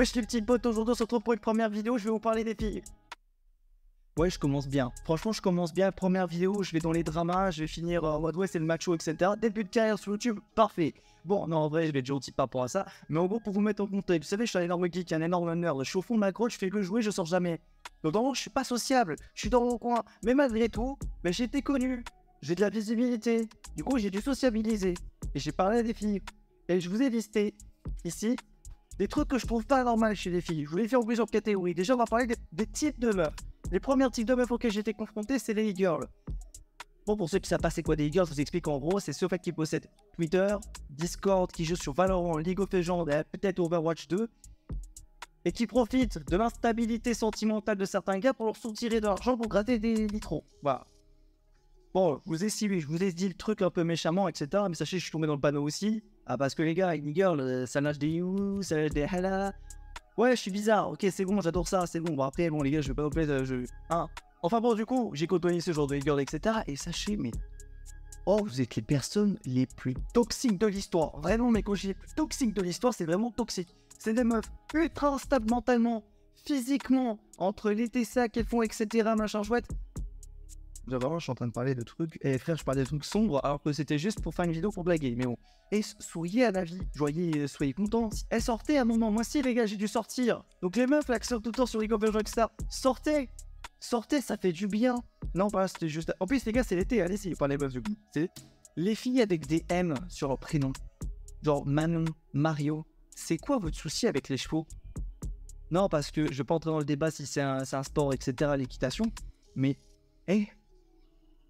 Wesh les petits potes, aujourd'hui on se retrouve pour une première vidéo, je vais vous parler des filles. Ouais, je commence bien. Franchement, je commence bien. Première vidéo, je vais dans les dramas, je vais finir en mode ouais, c'est le macho, etc. Début de carrière sur YouTube, parfait. Bon, non, en vrai, je vais être gentil par rapport à ça. Mais en gros, pour vous mettre en contexte, vous savez, je suis un énorme geek, un énorme nerd. Je suis au fond de ma grotte, je fais que jouer, je sors jamais. Donc, en gros, je suis pas sociable, je suis dans mon coin. Mais malgré tout, j'ai été connu, j'ai de la visibilité. Du coup, j'ai dû sociabiliser. Et j'ai parlé à des filles. Et je vous ai listé ici des trucs que je trouve pas normal chez les filles. Je vous les fais en plusieurs catégories. Déjà, on va parler des types de meufs. Les premiers types de meufs auxquels j'ai été confronté, c'est les e-girls. Bon, pour ceux qui savent pas c'est quoi des e-girls, je vous explique en gros, c'est ceux qui possèdent Twitter, Discord, qui jouent sur Valorant, League of Legends, peut-être Overwatch 2, et qui profitent de l'instabilité sentimentale de certains gars pour leur soutirer de l'argent pour gratter des litrons. Voilà. Bon, je vous ai ciblé, je vous ai dit le truc un peu méchamment, etc. Mais sachez, je suis tombé dans le panneau aussi. Ah, parce que les gars, une e-girl, ça nage des you, ça nage des hala. Ouais, je suis bizarre, ok, c'est bon, j'adore ça, c'est bon. Bon, après, bon, les gars, je vais pas vous plaire, hein. Enfin bon, du coup, j'ai côtoyé ce genre de girl, etc. Et sachez, mais... Oh, vous êtes les personnes les plus toxiques de l'histoire. Vraiment, mais quand je dis les plus toxiques de l'histoire, c'est vraiment toxique. C'est des meufs ultra instables mentalement, physiquement, entre les TSA qu'elles font, etc., machin chouette. Vraiment, je suis en train de parler de trucs... Eh frère, je parlais de trucs sombres, alors que c'était juste pour faire une vidéo pour blaguer, mais bon. Et souriez à la vie, soyez contents. Elle sortait à un moment, moi aussi les gars, j'ai dû sortir. Donc les meufs là qui sortent tout le temps sur League of Legends, etc. Sortez, ça fait du bien. Non, pas c'était juste... En plus les gars, c'est l'été, allez-y, pas les meufs du coup. C'est les filles avec des M sur leur prénom. Genre Manon, Mario. C'est quoi votre souci avec les chevaux? Non, parce que je vais pas entrer dans le débat si c'est un sport, etc., l'équitation. Mais, hey,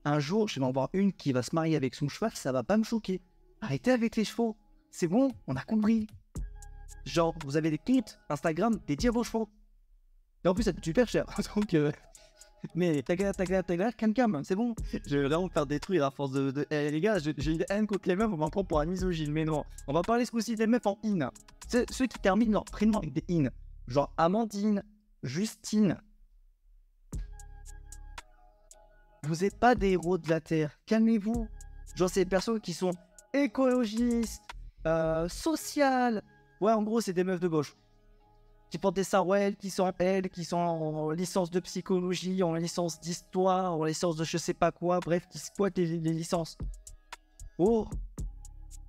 un jour, je vais en voir une qui va se marier avec son cheval, ça va pas me choquer. Arrêtez avec les chevaux. C'est bon, on a compris. Genre, vous avez des comptes Instagram dédiés à vos chevaux. Et en plus, ça coûte super cher. Donc, mais calme, c'est bon. Je vais vraiment me faire détruire à force de... Eh, les gars, j'ai une haine contre les meufs, on m'en prend pour un misogyne. Mais non, on va parler ce coup-ci des meufs en in. C'est ceux qui terminent leur prénom avec des in. Genre Amandine, Justine. Vous n'êtes pas des héros de la Terre. Calmez-vous. Genre, c'est des personnes qui sont écologistes, sociales. Ouais, en gros, c'est des meufs de gauche. Qui portent des sarouels, qui sont en licence de psychologie, en licence d'histoire, en licence de je sais pas quoi. Bref, qui squattent les licences. Oh,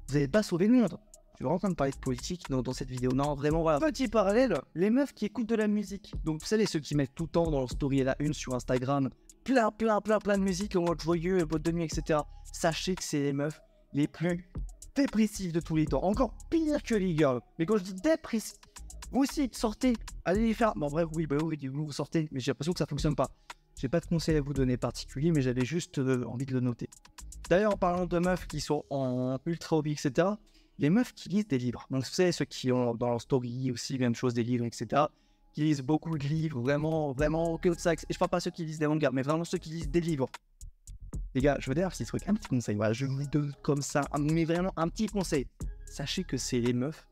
vous n'avez pas sauvé le monde. Je suis vraiment en train de parler de politique dans cette vidéo. Non, vraiment, voilà. Petit parallèle, les meufs qui écoutent de la musique. Donc, vous savez, ceux qui mettent tout le temps dans leur story à la une sur Instagram, plein de musique en mode joyeux, boîte de nuit, etc. Sachez que c'est les meufs les plus dépressives de tous les temps. Encore pire que les girls. Mais quand je dis dépressif, vous aussi, sortez, allez les faire. Bon, bref, oui, vous sortez, mais j'ai l'impression que ça fonctionne pas. J'ai pas de conseil à vous donner particulier, mais j'avais juste envie de le noter. D'ailleurs, en parlant de meufs qui sont en ultra hobby, etc., les meufs qui lisent des livres. Donc, vous savez, ceux qui ont dans leur story aussi, même chose, des livres, etc., qui lisent beaucoup de livres, vraiment, que de ça. Et je parle pas ceux qui lisent des mangas, mais vraiment ceux qui lisent des livres. Les gars, je veux dire, un petit conseil, voilà, je vous dis deux comme ça, mais vraiment un petit conseil. Sachez que c'est les meufs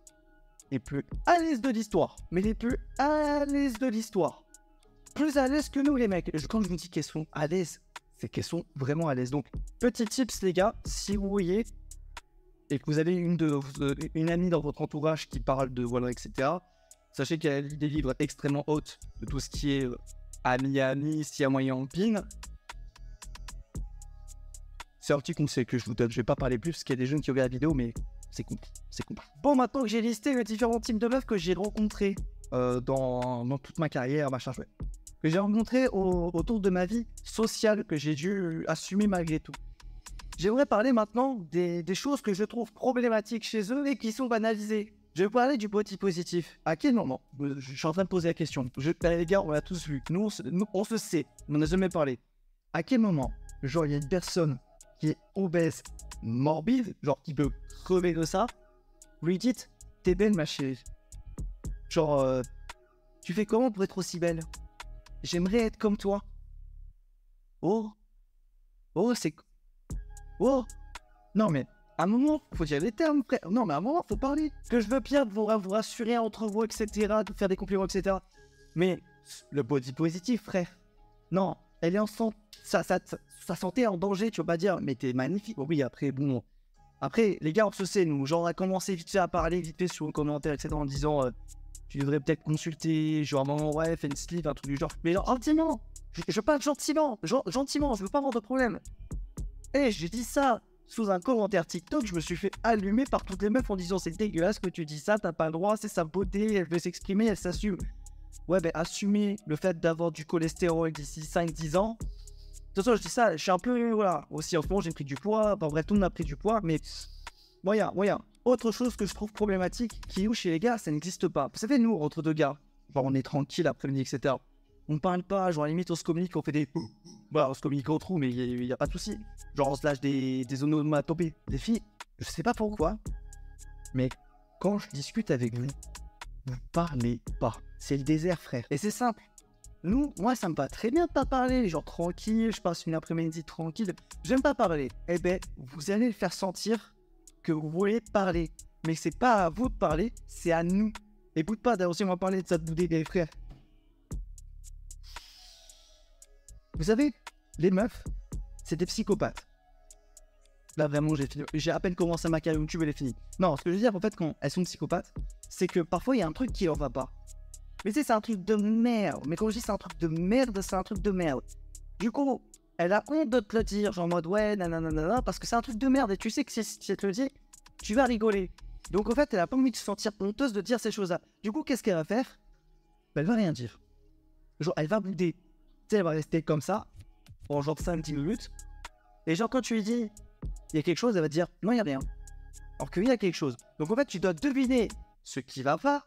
les plus à l'aise de l'histoire, mais les plus à l'aise de l'histoire. Plus à l'aise que nous, les mecs. Quand je vous dis qu'elles sont à l'aise, c'est qu'elles sont vraiment à l'aise. Donc, petit tips, les gars, si vous voyez et que vous avez une amie dans votre entourage qui parle de voilà, etc., sachez qu'elle lit des livres extrêmement hautes de tout ce qui est ami, s'il y a moyen en pin. C'est un petit conseil que je vous donne. Je vais pas parler plus parce qu'il y a des jeunes qui regardent la vidéo, mais c'est cool. Bon, maintenant que j'ai listé les différents types de meufs que j'ai rencontrés dans toute ma carrière, machin chouette, que j'ai rencontrés autour de ma vie sociale, que j'ai dû assumer malgré tout. J'aimerais parler maintenant des choses que je trouve problématiques chez eux et qui sont banalisées. Je vais parler du body positif. À quel moment? Je suis en train de poser la question. Les gars, on l'a tous vu. Nous, on se sait. On n'en a jamais parlé. À quel moment, genre, il y a une personne qui est obèse, morbide, genre qui peut crever de ça, vous lui dites, t'es belle ma chérie. Genre, tu fais comment pour être aussi belle? J'aimerais être comme toi. Oh, c'est... Oh, non mais, à un moment, faut dire les termes, frère. Non mais à un moment, faut parler. Que je veux bien vous rassurer entre vous, etc., de faire des compliments, etc. Mais, le body positif, frère. Non, elle est en santé. Sa santé est en danger, tu vas pas dire, mais t'es magnifique. Oh oui, après, bon. Après, les gars, on se sait, nous. Genre, on a commencé vite fait à parler, vite fait sur le commentaire, etc., en disant tu devrais peut-être consulter, genre, maman, ouais, fais une sleeve, un truc du genre. Mais genre, gentiment, je parle gentiment, gentiment, je veux pas avoir de problème. Et j'ai dit ça sous un commentaire TikTok, je me suis fait allumer par toutes les meufs en disant c'est dégueulasse que tu dis ça, t'as pas le droit, c'est sa beauté, elle veut s'exprimer, elle s'assume. Ouais, ben assumer le fait d'avoir du cholestérol d'ici 5-10 ans. De toute façon, je dis ça, je suis un peu, voilà, aussi en ce moment j'ai pris du poids, en vrai tout le monde a pris du poids, mais moyen. Autre chose que je trouve problématique, qui est où chez les gars, ça n'existe pas. Vous savez, nous, entre deux gars, genre on est tranquille après-midi, etc. On parle pas, genre à la limite on se communique, on fait des... Bah on se communique au trou, mais il y a pas de souci. Genre on se lâche des onomatopées. Les filles, je sais pas pourquoi, mais quand je discute avec vous, vous parlez pas. C'est le désert, frère. Et c'est simple. Nous, moi ça me va très bien de pas parler, genre tranquille, je passe une après-midi tranquille. J'aime pas parler. Eh ben, vous allez le faire sentir que vous voulez parler. Mais c'est pas à vous de parler, c'est à nous. Et bout de pas d'ailleurs aussi, on va parler de ça de bouder des frères. Vous savez, les meufs, c'est des psychopathes. Là, vraiment, j'ai à peine commencé ma carrière YouTube, elle est finie. Non, ce que je veux dire, en fait, quand elles sont psychopathes, c'est que parfois, il y a un truc qui leur va pas. Mais tu sais, c'est un truc de merde. Mais quand je dis c'est un truc de merde, c'est un truc de merde. Du coup, elle a honte de te le dire, genre en mode, ouais, nanana, parce que c'est un truc de merde. Et tu sais que si elle te le dit, tu vas rigoler. Donc, en fait, elle a pas envie de se sentir honteuse de dire ces choses-là. Du coup, qu'est-ce qu'elle va faire? Ben, elle va rien dire. Genre, elle va bouder. Tu sais, elle va rester comme ça, en genre 5-10 minutes. Et genre, quand tu lui dis, il y a quelque chose, elle va te dire, non, il n'y a rien. Alors qu'il y a quelque chose. Donc en fait, tu dois deviner ce qui va pas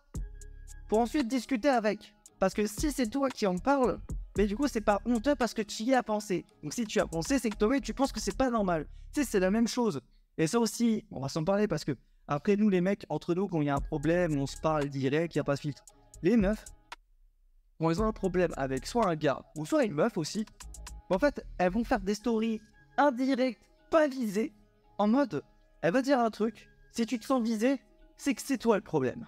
pour ensuite discuter avec. Parce que si c'est toi qui en parles, mais du coup, c'est pas honteux parce que tu y as pensé. Donc si tu as pensé, c'est que toi, tu penses que c'est pas normal. Tu sais, c'est la même chose. Et ça aussi, on va s'en parler parce que après, nous, les mecs, entre nous, quand il y a un problème, on se parle direct, il n'y a pas de filtre. Les meufs, quand ils ont un problème avec soit un gars ou soit une meuf aussi, en fait, elles vont faire des stories indirectes, pas visées, en mode, elle va dire un truc, si tu te sens visé, c'est que c'est toi le problème.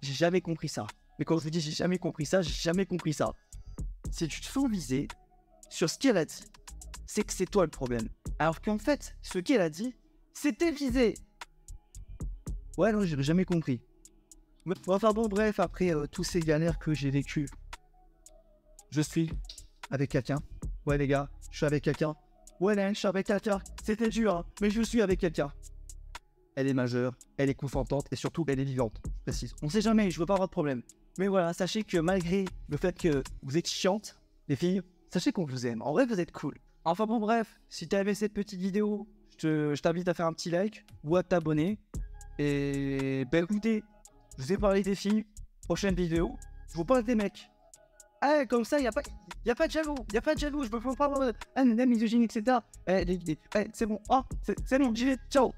J'ai jamais compris ça. Mais quand je vous dis j'ai jamais compris ça, j'ai jamais compris ça. Si tu te sens visé sur ce qu'elle a dit, c'est que c'est toi le problème. Alors qu'en fait, ce qu'elle a dit, c'était visé. Ouais, non, j'ai jamais compris. Enfin bon, bref, après tous ces galères que j'ai vécues, je suis avec quelqu'un. Ouais les gars, je suis avec quelqu'un. Ouais là, je suis avec quelqu'un. C'était dur, hein, mais je suis avec quelqu'un. Elle est majeure, elle est consentante et surtout elle est vivante, je précise. On sait jamais, je veux pas avoir de problème. Mais voilà, sachez que malgré le fait que vous êtes chiantes, les filles, sachez qu'on vous aime. En vrai, vous êtes cool. Enfin bon, bref, si t'as aimé cette petite vidéo, je t'invite à faire un petit like ou à t'abonner. Et ben écoutez, je vous ai parlé des filles. Prochaine vidéo, je vous parle des mecs. Ah, comme ça, y a pas de jaloux, je me fais pas misogyne, etc. C'est bon, c'est bon, j'y vais, ciao.